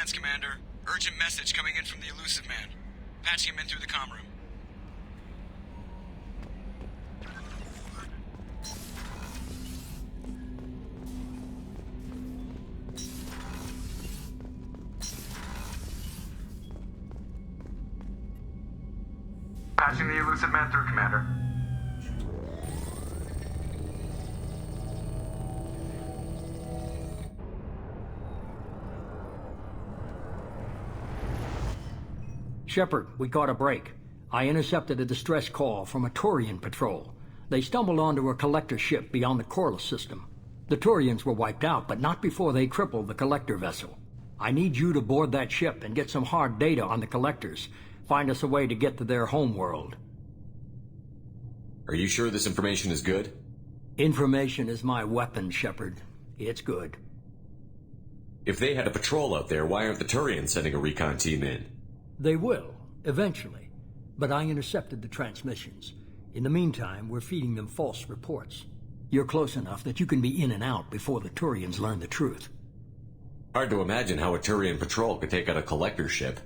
scans, Commander. Urgent message coming in from the elusive man. Patching him in through the comm room. Patching the elusive man through, Commander. Shepard, we caught a break. I intercepted a distress call from a Turian patrol. They stumbled onto a collector ship beyond the Corliss system. The Turians were wiped out, but not before they crippled the collector vessel. I need you to board that ship and get some hard data on the collectors. Find us a way to get to their homeworld. Are you sure this information is good? Information is my weapon, Shepard. It's good. If they had a patrol out there, why aren't the Turians sending a recon team in? They will, eventually. But I intercepted the transmissions. In the meantime, we're feeding them false reports. You're close enough that you can be in and out before the Turians learn the truth. Hard to imagine how a Turian patrol could take out a collector ship.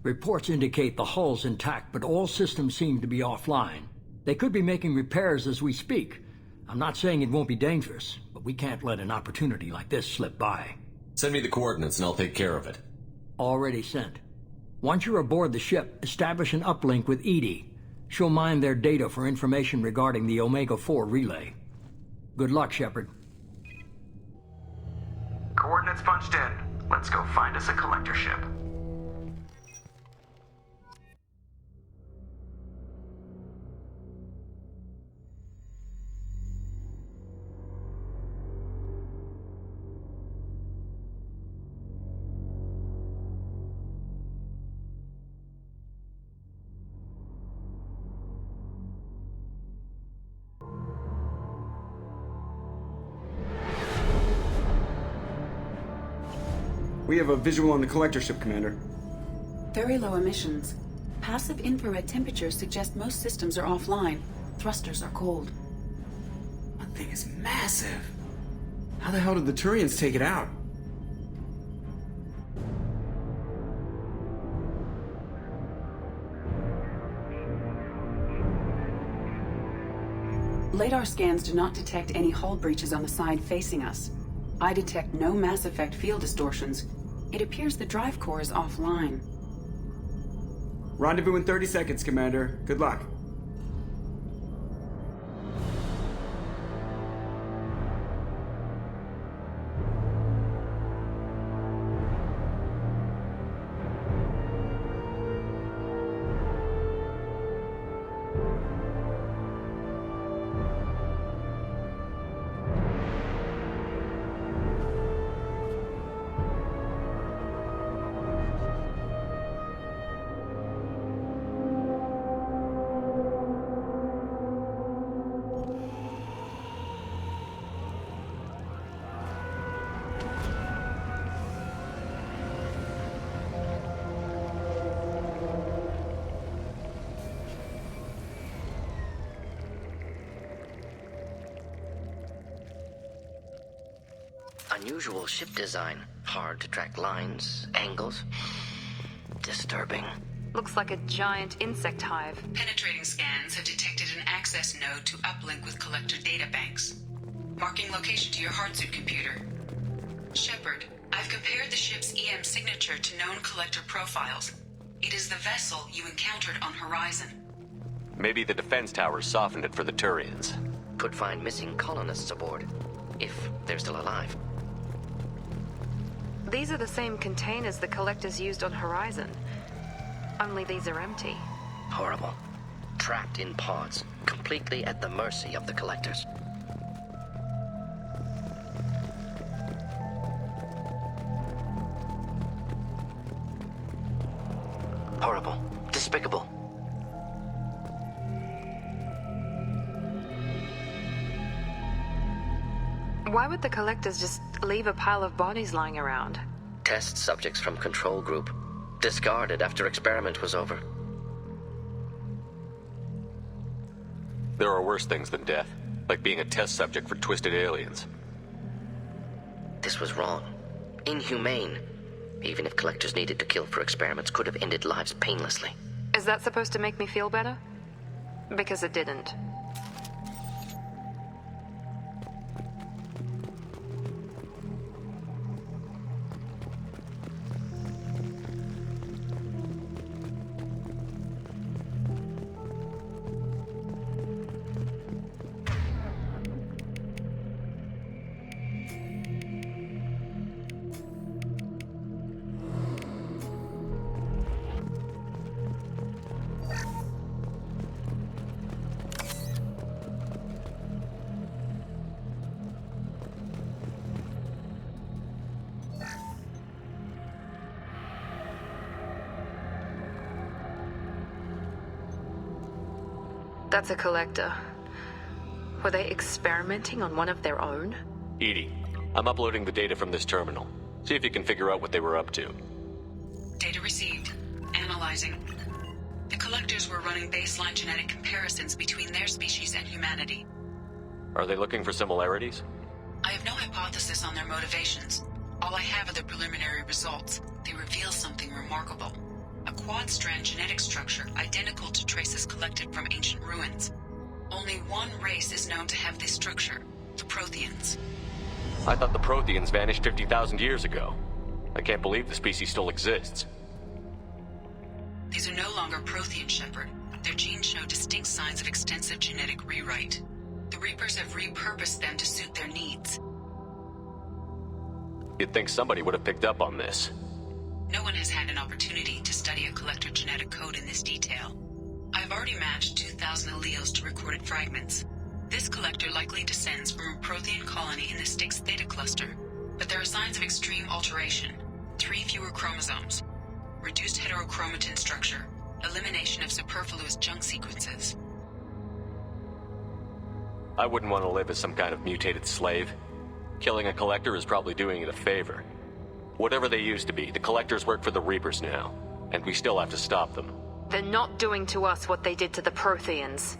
Reports indicate the hull's intact, but all systems seem to be offline. They could be making repairs as we speak. I'm not saying it won't be dangerous, but we can't let an opportunity like this slip by. Send me the coordinates and I'll take care of it. Already sent. Once you're aboard the ship, establish an uplink with Edie. She'll mine their data for information regarding the Omega-4 relay. Good luck, Shepard. Coordinates punched in. Let's go find us a collector ship. We have a visual on the collector ship, Commander. Very low emissions. Passive infrared temperatures suggest most systems are offline. Thrusters are cold. That thing is massive. How the hell did the Turians take it out? Radar scans do not detect any hull breaches on the side facing us. I detect no Mass Effect field distortions. It appears the drive core is offline. Rendezvous in 30 seconds, Commander. Good luck. Unusual ship design. Hard to track lines, angles. Disturbing. Looks like a giant insect hive. Penetrating scans have detected an access node to uplink with collector databanks. Marking location to your hardsuit computer. Shepard, I've compared the ship's EM signature to known collector profiles. It is the vessel you encountered on Horizon. Maybe the defense towers softened it for the Turians. Could find missing colonists aboard, if they're still alive. These are the same containers the collectors used on Horizon. Only these are empty. Horrible. Trapped in pods, completely at the mercy of the collectors. Horrible. Despicable. Why would the collectors just leave a pile of bodies lying around? Test subjects from control group. Discarded after experiment was over. There are worse things than death, like being a test subject for twisted aliens. This was wrong. Inhumane. Even if collectors needed to kill for experiments, could have ended lives painlessly. Is that supposed to make me feel better? Because it didn't. That's a collector. Were they experimenting on one of their own? Edie, I'm uploading the data from this terminal. See if you can figure out what they were up to. Data received. Analyzing. The collectors were running baseline genetic comparisons between their species and humanity. Are they looking for similarities? I have no hypothesis on their motivations. All I have are the preliminary results. They reveal something remarkable. A quad-strand genetic structure identical to traces collected from ancient ruins. Only one race is known to have this structure, the Protheans. I thought the Protheans vanished 50,000 years ago. I can't believe the species still exists. These are no longer Prothean, Shepard. Their genes show distinct signs of extensive genetic rewrite. The Reapers have repurposed them to suit their needs. You'd think somebody would have picked up on this. No one has had an opportunity to study a collector genetic code in this detail. I have already matched 2,000 alleles to recorded fragments. This collector likely descends from a Prothean colony in the Styx Theta cluster, but there are signs of extreme alteration. 3 fewer chromosomes, reduced heterochromatin structure, elimination of superfluous junk sequences. I wouldn't want to live as some kind of mutated slave. Killing a collector is probably doing it a favor. Whatever they used to be, the collectors work for the Reapers now, and we still have to stop them. They're not doing to us what they did to the Protheans.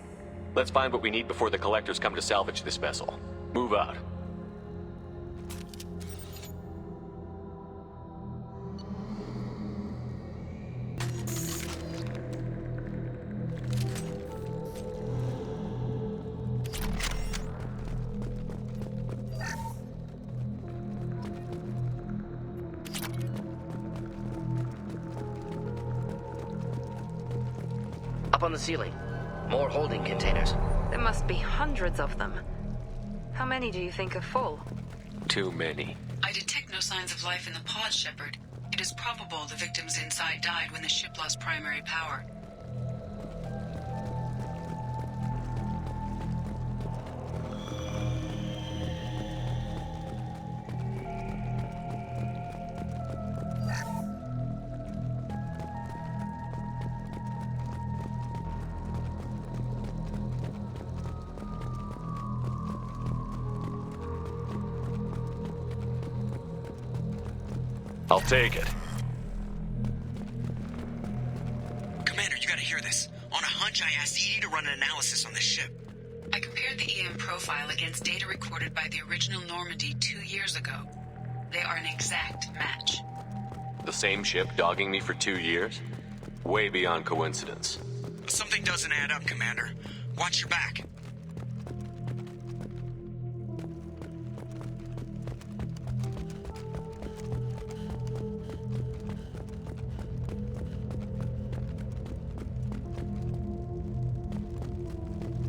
Let's find what we need before the collectors come to salvage this vessel. Move out. Up on the ceiling. More holding containers. There must be hundreds of them. How many do you think are full? Too many. I detect no signs of life in the pod, Shepard. It is probable the victims inside died when the ship lost primary power. I'll take it. Commander, you gotta hear this. On a hunch, I asked Edie to run an analysis on this ship. I compared the EM profile against data recorded by the original Normandy 2 years ago. They are an exact match. The same ship dogging me for 2 years? Way beyond coincidence. Something doesn't add up, Commander. Watch your back.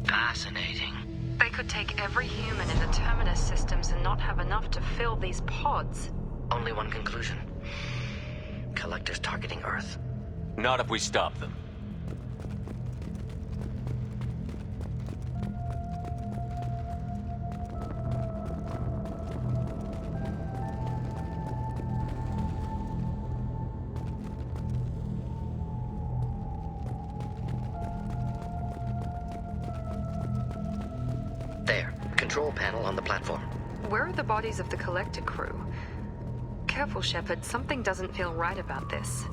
Fascinating. They could take every human in the Terminus systems and not have enough to fill these pods. Only one conclusion. Collectors targeting Earth. Not if we stop them. There. Control panel on the platform. Where are the bodies of the collector crew? Careful, Shepard. Something doesn't feel right about this.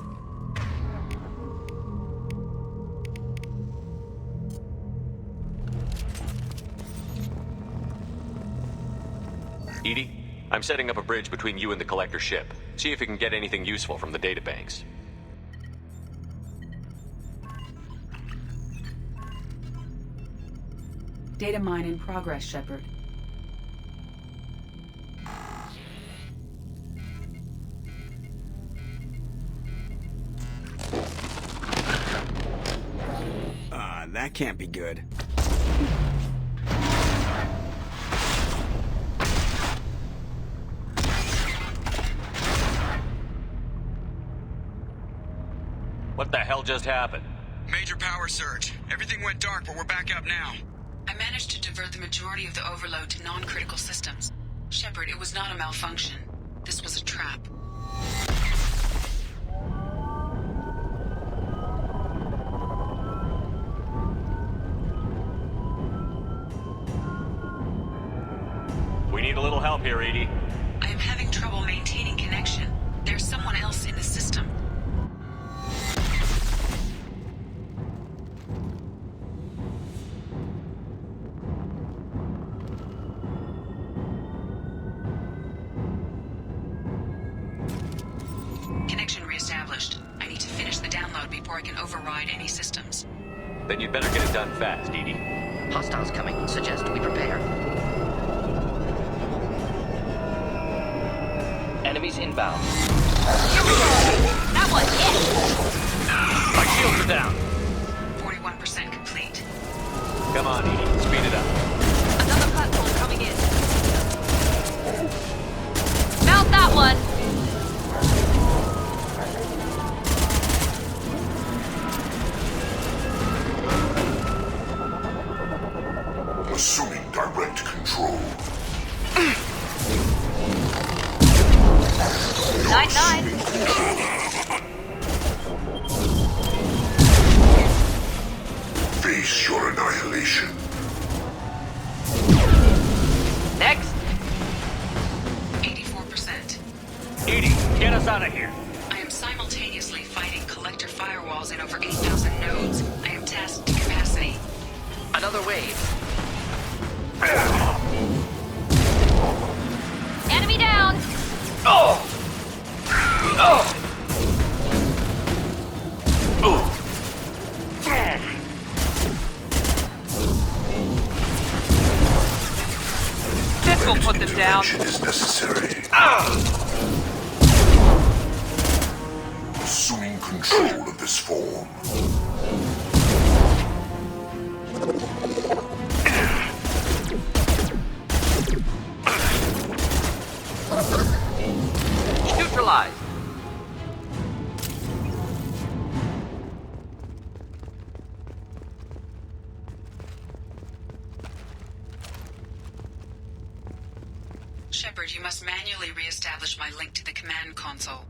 Edie, I'm setting up a bridge between you and the Collector ship. See if you can get anything useful from the databanks. Data mine in progress, Shepard. That can't be good. What the hell just happened? Major power surge. Everything went dark, but we're back up now. I managed to divert the majority of the overload to non-critical systems. Shepard, it was not a malfunction. This was a trap. We need a little help here, Edie. I am having trouble maintaining connection. There's someone else in the system. Connection reestablished. I need to finish the download before I can override any systems. Then you'd better get it done fast, Edie. Hostiles coming. Suggest we prepare. Enemies inbound. Here we go! That one, yes! My shields are down. 41% complete. Come on, Edie. Speed it up. Another platform coming in. Mount that one! Assuming direct control. 9-9. Face your annihilation. Next. 84%. Edie, get us out of here. I am simultaneously fighting collector firewalls in over 8,000 nodes. I am tasked to capacity. Another wave. Enemy down! Oh! Oh! This will put them down. Intervention is necessary. Assuming control of this form. Neutralized. Shepard, you must manually re-establish my link to the command console.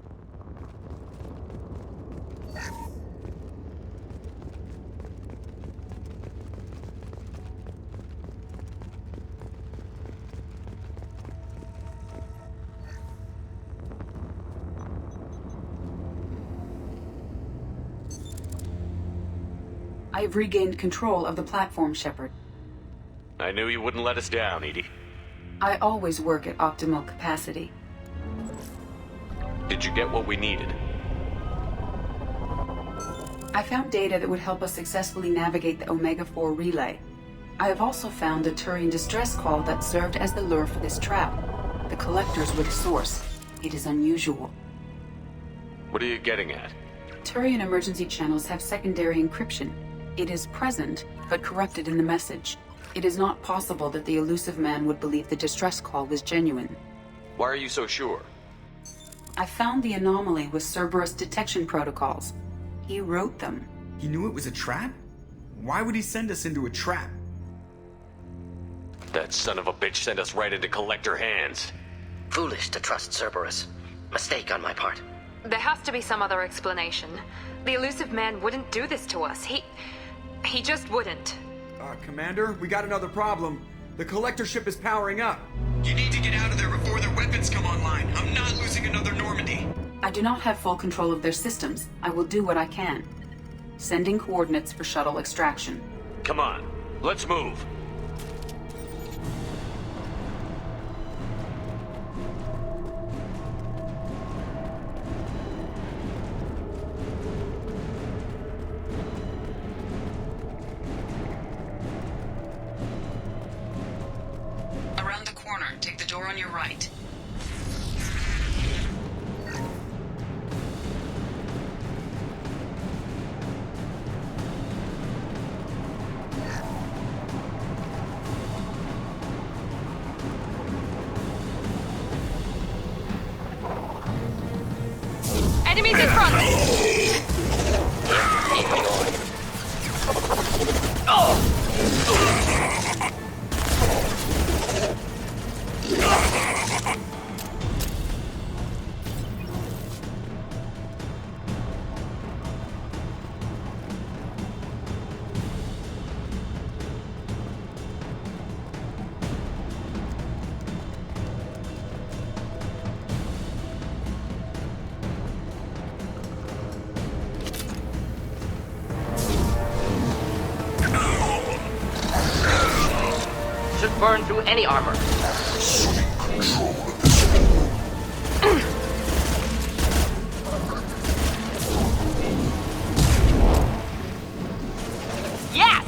I have regained control of the platform, Shepard. I knew you wouldn't let us down, Edie. I always work at optimal capacity. Did you get what we needed? I found data that would help us successfully navigate the Omega-4 relay. I have also found a Turian distress call that served as the lure for this trap. The collectors were the source. It is unusual. What are you getting at? Turian emergency channels have secondary encryption. It is present, but corrupted in the message. It is not possible that the elusive man would believe the distress call was genuine. Why are you so sure? I found the anomaly with Cerberus detection protocols. He wrote them. He knew it was a trap? Why would he send us into a trap? That son of a bitch sent us right into Collector hands. Foolish to trust Cerberus. Mistake on my part. There has to be some other explanation. The elusive man wouldn't do this to us. He just wouldn't. Commander, we got another problem. The collector ship is powering up. You need to get out of there before their weapons come online. I'm not losing another Normandy. I do not have full control of their systems. I will do what I can. Sending coordinates for shuttle extraction. Come on, let's move. on your right. Enemies in front! Should burn through any armor. Assuming control of this form. Yes!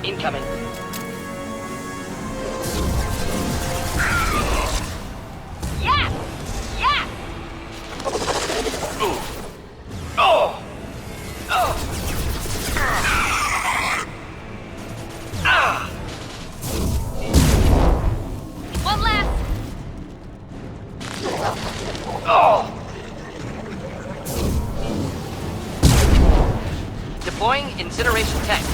Incoming. Yes! Yes! One less! Deploying incineration tank.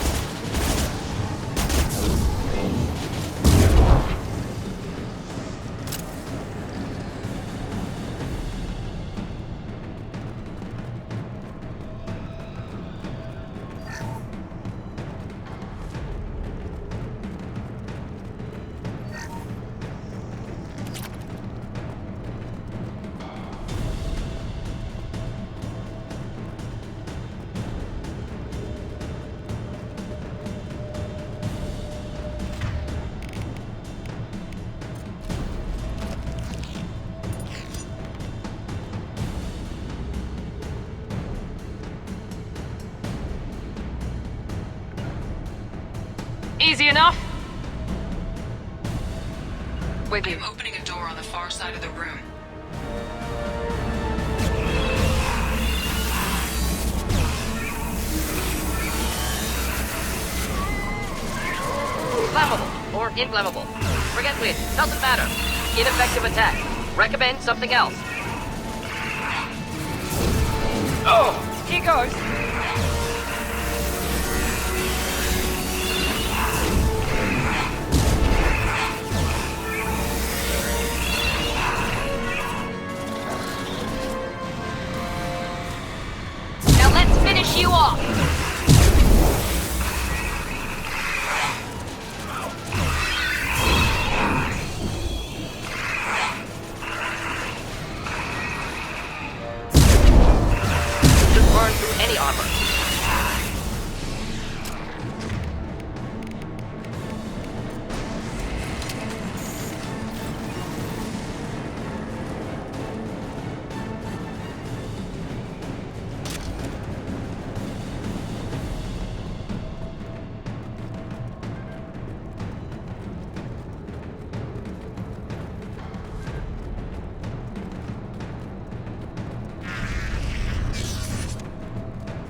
Easy enough? With you. I'm opening a door on the far side of the room. Flammable or inflammable. Forget which. Doesn't matter. Ineffective attack. Recommend something else. Oh! Here goes! Now let's finish you off! Should burn through any armor.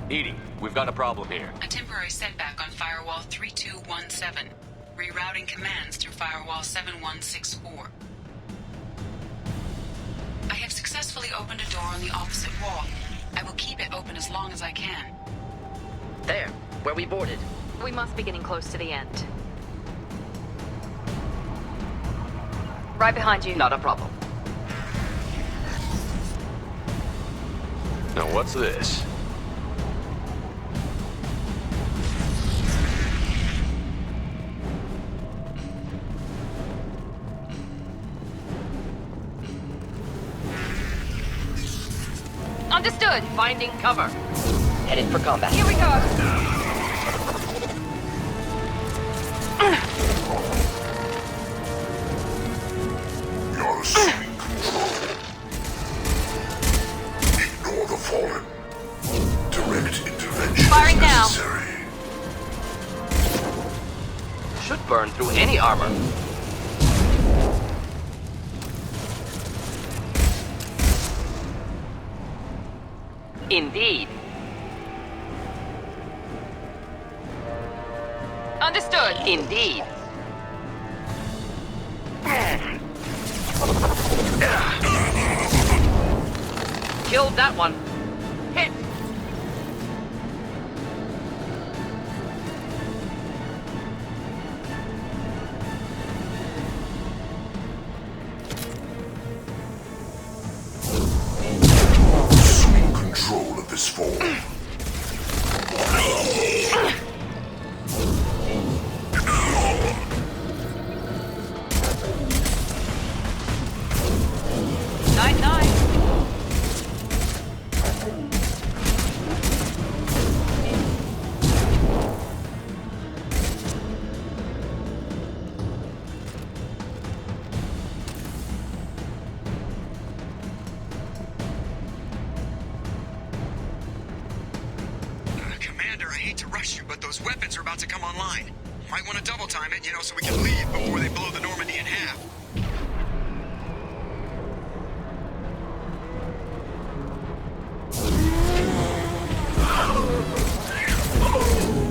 Edie, we've got a problem here. A temporary setback on Firewall 3217. Rerouting commands through Firewall 7164. I have successfully opened a door on the opposite wall. I will keep it open as long as I can. There, where we boarded. We must be getting close to the end. Right behind you. Not a problem. Now what's this? Understood. Finding cover. Headed for combat. Here we go. assuming control. Ignore the fallen. Direct intervention Firing is now. necessary. Should burn through any armor. Indeed. Understood. Indeed. Killed that one. Hit. Assuming control of this form. 9-9. Commander, I hate to rush you, but those weapons are about to come online. Might want to double time it, so we can leave before they blow the Normandy in half.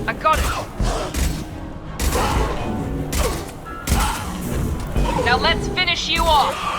I got it. Now let's finish you off.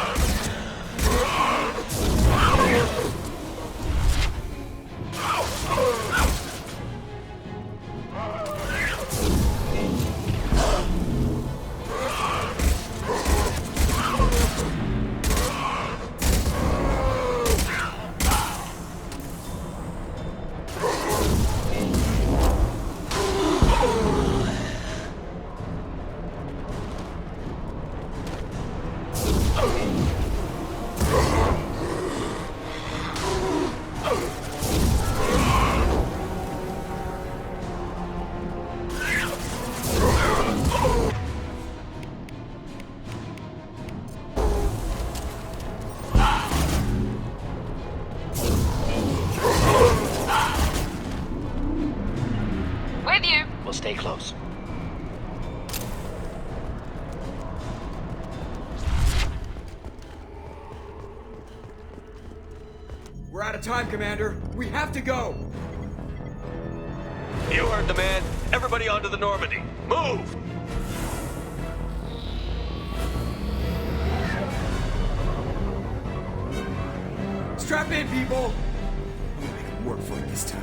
With you. We'll stay close. We're out of time, Commander. We have to go. You heard the man. Everybody onto the Normandy. Move! Strap in, people. We'll make it work for it this time.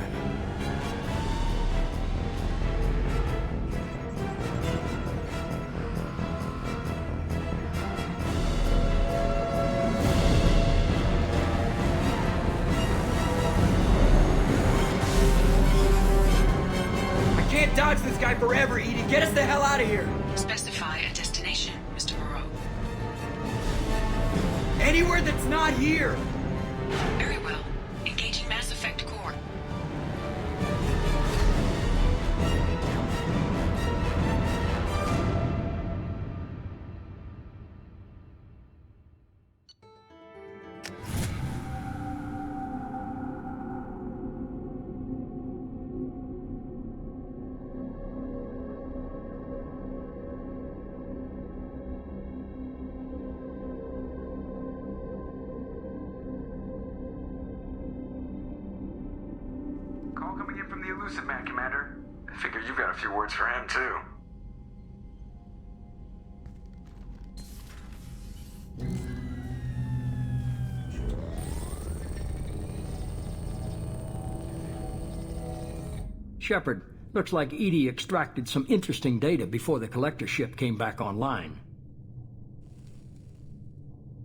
I can't dodge this guy forever, Edie. Get us the hell out of here. Specify a destination, Mr. Moreau. Anywhere that's not here. Very well. Engaging Mass Effect core. Call coming in from the Elusive Man, Commander. I figure you've got a few words for him, too. Shepard, looks like Edie extracted some interesting data before the collector ship came back online.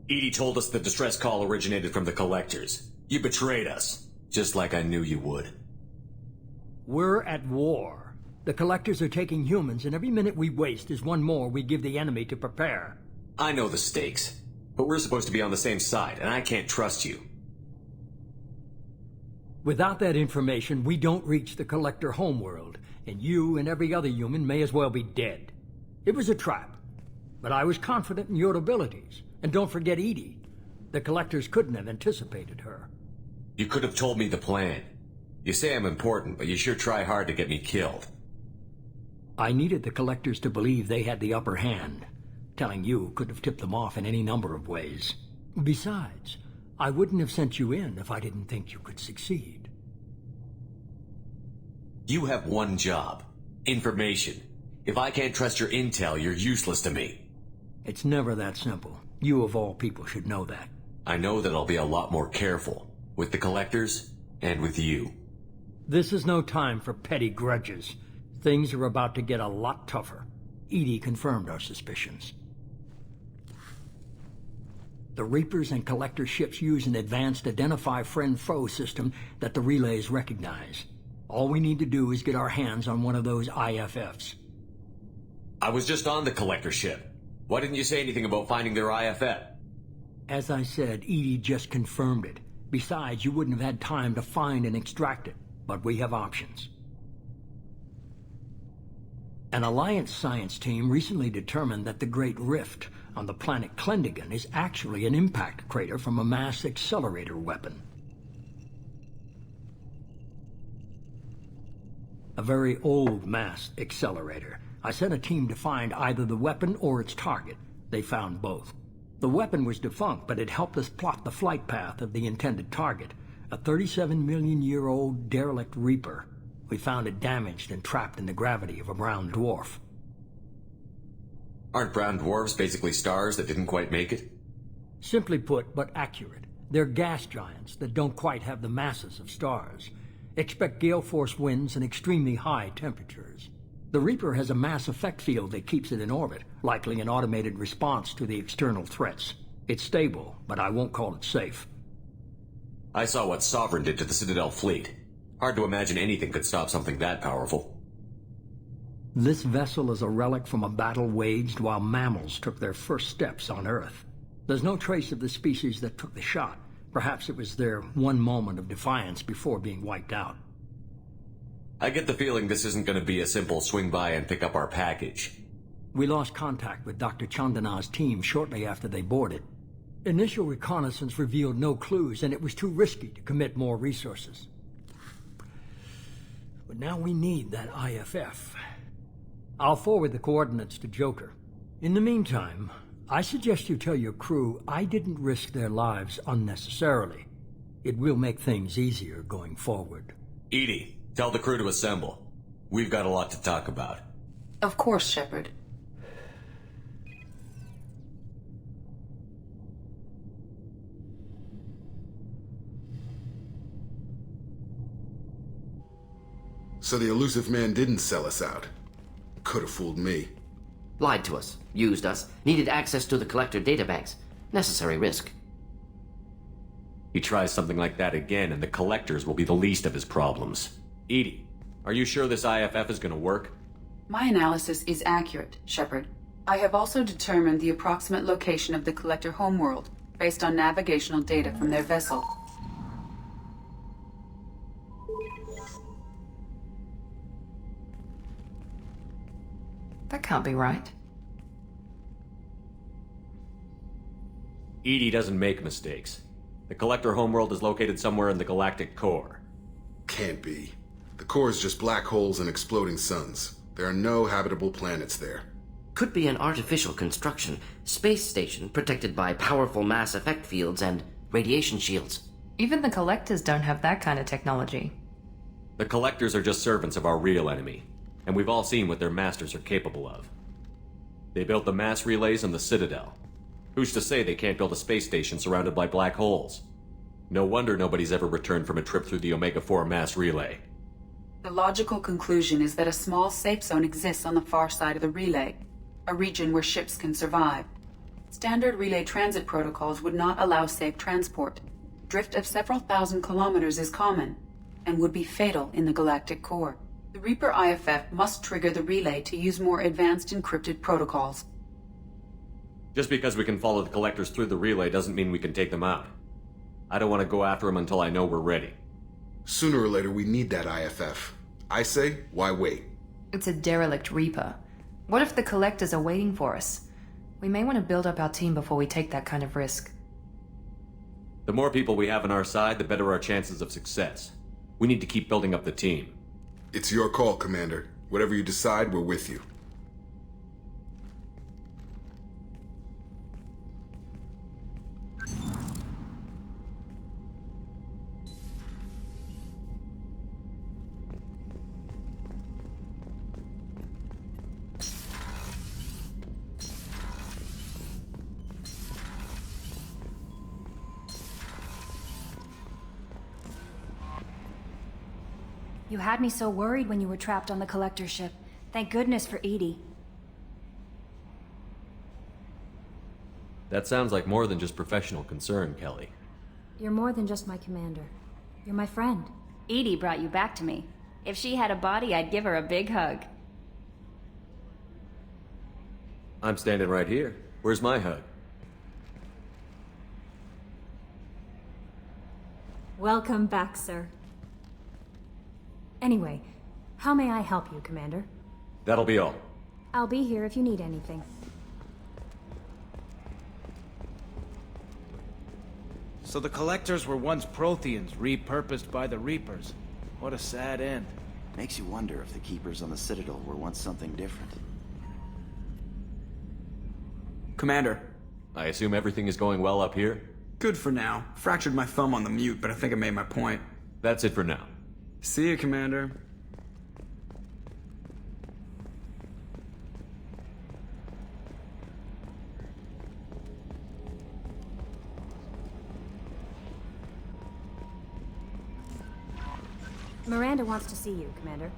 Edie told us the distress call originated from the collectors. You betrayed us, just like I knew you would. We're at war. The collectors are taking humans, and every minute we waste is one more we give the enemy to prepare. I know the stakes, but we're supposed to be on the same side, and I can't trust you. Without that information, we don't reach the collector homeworld, and you and every other human may as well be dead. It was a trap. But I was confident in your abilities. And don't forget Edie. The Collectors couldn't have anticipated her. You could have told me the plan. You say I'm important, but you sure try hard to get me killed. I needed the Collectors to believe they had the upper hand. Telling you could have tipped them off in any number of ways. Besides, I wouldn't have sent you in if I didn't think you could succeed. You have one job. Information. If I can't trust your intel, you're useless to me. It's never that simple. You of all people should know that. I know that I'll be a lot more careful. With the Collectors, and with you. This is no time for petty grudges. Things are about to get a lot tougher. Edie confirmed our suspicions. The Reapers and Collector ships use an advanced Identify Friend-Foe system that the relays recognize. All we need to do is get our hands on one of those IFFs. I was just on the Collector ship. Why didn't you say anything about finding their IFF? As I said, Edie just confirmed it. Besides, you wouldn't have had time to find and extract it. But we have options. An Alliance science team recently determined that the Great Rift on the planet Klendigan is actually an impact crater from a mass accelerator weapon. A very old mass accelerator. I sent a team to find either the weapon or its target. They found both. The weapon was defunct, but it helped us plot the flight path of the intended target, a 37-million-year-old derelict Reaper. We found it damaged and trapped in the gravity of a brown dwarf. Aren't brown dwarfs basically stars that didn't quite make it? Simply put, but accurate. They're gas giants that don't quite have the masses of stars. Expect gale force winds and extremely high temperatures. The Reaper has a mass effect field that keeps it in orbit, likely an automated response to the external threats. It's stable, but I won't call it safe. I saw what Sovereign did to the Citadel fleet. Hard to imagine anything could stop something that powerful. This vessel is a relic from a battle waged while mammals took their first steps on Earth. There's no trace of the species that took the shot. Perhaps it was their one moment of defiance before being wiped out. I get the feeling this isn't going to be a simple swing by and pick up our package. We lost contact with Dr. Chandana's team shortly after they boarded. Initial reconnaissance revealed no clues, and it was too risky to commit more resources. But now we need that IFF. I'll forward the coordinates to Joker. In the meantime, I suggest you tell your crew I didn't risk their lives unnecessarily. It will make things easier going forward. Edie, tell the crew to assemble. We've got a lot to talk about. Of course, Shepard. So the elusive man didn't sell us out. Could have fooled me. Lied to us, used us, needed access to the Collector databanks. Necessary risk. He tries something like that again, and the Collectors will be the least of his problems. Edie, are you sure this IFF is going to work? My analysis is accurate, Shepard. I have also determined the approximate location of the Collector homeworld, based on navigational data from their vessel. That can't be right. Edie doesn't make mistakes. The Collector homeworld is located somewhere in the galactic core. Can't be. The core is just black holes and exploding suns. There are no habitable planets there. Could be an artificial construction, space station protected by powerful mass effect fields and radiation shields. Even the Collectors don't have that kind of technology. The Collectors are just servants of our real enemy, and we've all seen what their masters are capable of. They built the mass relays in the Citadel. Who's to say they can't build a space station surrounded by black holes? No wonder nobody's ever returned from a trip through the Omega-4 mass relay. The logical conclusion is that a small safe zone exists on the far side of the relay, a region where ships can survive. Standard relay transit protocols would not allow safe transport. Drift of several thousand kilometers is common, and would be fatal in the galactic core. The Reaper IFF must trigger the relay to use more advanced encrypted protocols. Just because we can follow the Collectors through the relay doesn't mean we can take them out. I don't want to go after them until I know we're ready. Sooner or later, we need that IFF. I say, why wait? It's a derelict Reaper. What if the Collectors are waiting for us? We may want to build up our team before we take that kind of risk. The more people we have on our side, the better our chances of success. We need to keep building up the team. It's your call, Commander. Whatever you decide, we're with you. You had me so worried when you were trapped on the Collector ship. Thank goodness for Edie. That sounds like more than just professional concern, Kelly. You're more than just my commander. You're my friend. Edie brought you back to me. If she had a body, I'd give her a big hug. I'm standing right here. Where's my hug? Welcome back, sir. Anyway, how may I help you, Commander? That'll be all. I'll be here if you need anything. So the Collectors were once Protheans, repurposed by the Reapers. What a sad end. Makes you wonder if the Keepers on the Citadel were once something different. Commander. I assume everything is going well up here? Good for now. Fractured my thumb on the mute, but I think I made my point. That's it for now. See you, Commander. Miranda wants to see you, Commander.